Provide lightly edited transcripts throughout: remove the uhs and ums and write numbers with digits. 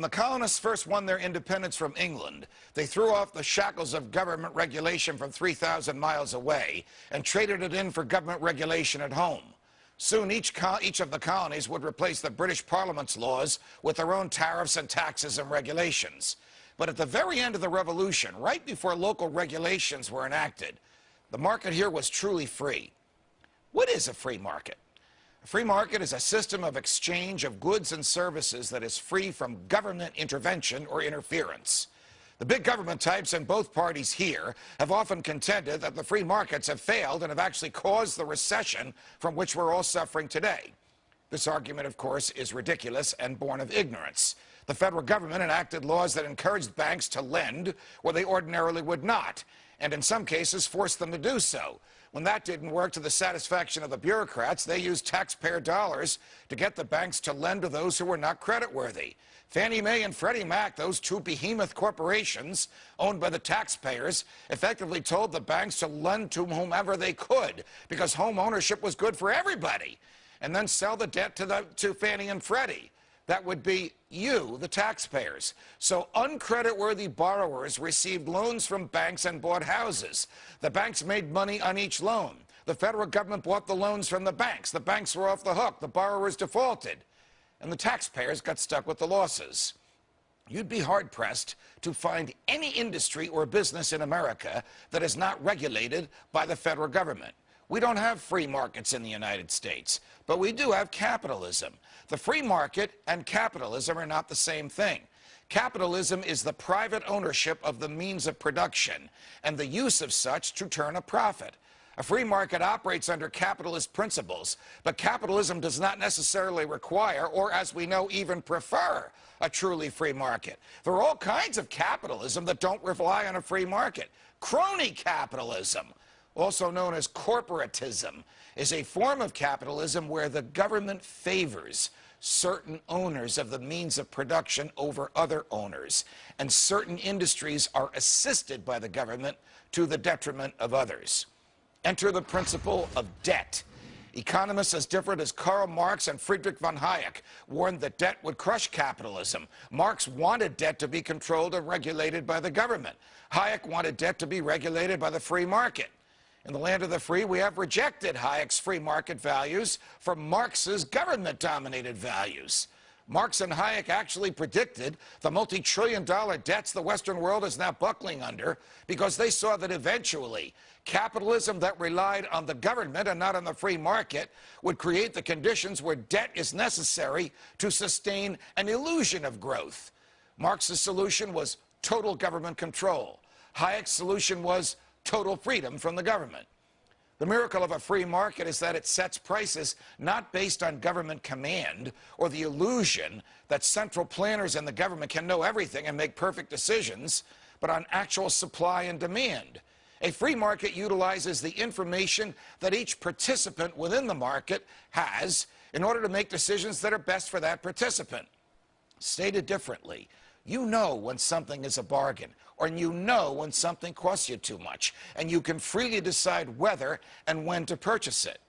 When the colonists first won their independence from England, they threw off the shackles of government regulation from 3,000 miles away and traded it in for government regulation at home. Soon, each of the colonies would replace the British Parliament's laws with their own tariffs and taxes and regulations. But at the very end of the Revolution, right before local regulations were enacted, the market here was truly free. What is a free market? A free market is a system of exchange of goods and services that is free from government intervention or interference. The big government types in both parties here have often contended that the free markets have failed and have actually caused the recession from which we're all suffering today. This argument, of course, is ridiculous and born of ignorance. The federal government enacted laws that encouraged banks to lend where they ordinarily would not, and in some cases forced them to do so. When that didn't work to the satisfaction of the bureaucrats, they used taxpayer dollars to get the banks to lend to those who were not creditworthy. Fannie Mae and Freddie Mac, those two behemoth corporations owned by the taxpayers, effectively told the banks to lend to whomever they could because home ownership was good for everybody, and then sell the debt to Fannie and Freddie. That would be you, the taxpayers. So uncreditworthy borrowers received loans from banks and bought houses. The banks made money on each loan. The federal government bought the loans from the banks. The banks were off the hook. The borrowers defaulted. And the taxpayers got stuck with the losses. You'd be hard-pressed to find any industry or business in America that is not regulated by the federal government. We don't have free markets in the United States, but we do have capitalism. The free market and capitalism are not the same thing. Capitalism is the private ownership of the means of production and the use of such to turn a profit. A free market operates under capitalist principles, but capitalism does not necessarily require, or as we know, even prefer, a truly free market. There are all kinds of capitalism that don't rely on a free market. Crony capitalism, also known as corporatism, is a form of capitalism where the government favors certain owners of the means of production over other owners, and certain industries are assisted by the government to the detriment of others. Enter the principle of debt. Economists as different as Karl Marx and Friedrich von Hayek warned that debt would crush capitalism. Marx wanted debt to be controlled and regulated by the government. Hayek wanted debt to be regulated by the free market. In the land of the free, we have rejected Hayek's free market values for Marx's government-dominated values. Marx and Hayek actually predicted the multi-trillion-dollar debts the Western world is now buckling under because they saw that eventually capitalism that relied on the government and not on the free market would create the conditions where debt is necessary to sustain an illusion of growth. Marx's solution was total government control. Hayek's solution was total freedom from the government. The miracle of a free market is that it sets prices not based on government command or the illusion that central planners in the government can know everything and make perfect decisions, but on actual supply and demand. A free market utilizes the information that each participant within the market has in order to make decisions that are best for that participant. Stated differently, you know when something is a bargain, or you know when something costs you too much, and you can freely decide whether and when to purchase it,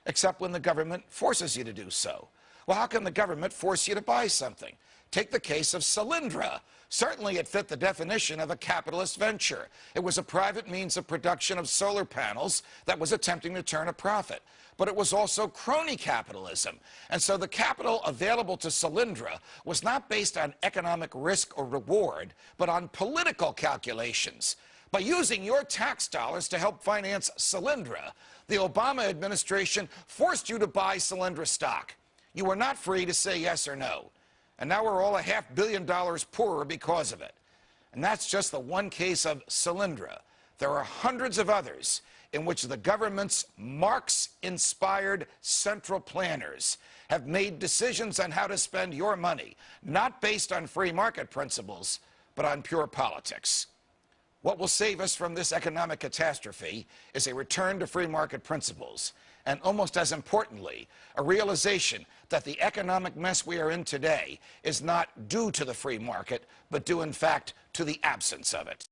except when the government forces you to do so. Well, how can the government force you to buy something? Take the case of Solyndra. Certainly it fit the definition of a capitalist venture. It was a private means of production of solar panels that was attempting to turn a profit. But it was also crony capitalism. And so the capital available to Solyndra was not based on economic risk or reward, but on political calculations. By using your tax dollars to help finance Solyndra, the Obama administration forced you to buy Solyndra stock. You were not free to say yes or no. And now we're all $500 million poorer because of it. And that's just the one case of Solyndra. There are hundreds of others in which the government's Marx-inspired central planners have made decisions on how to spend your money, not based on free market principles, but on pure politics. What will save us from this economic catastrophe is a return to free market principles, and almost as importantly, a realization that the economic mess we are in today is not due to the free market, but due, in fact, to the absence of it.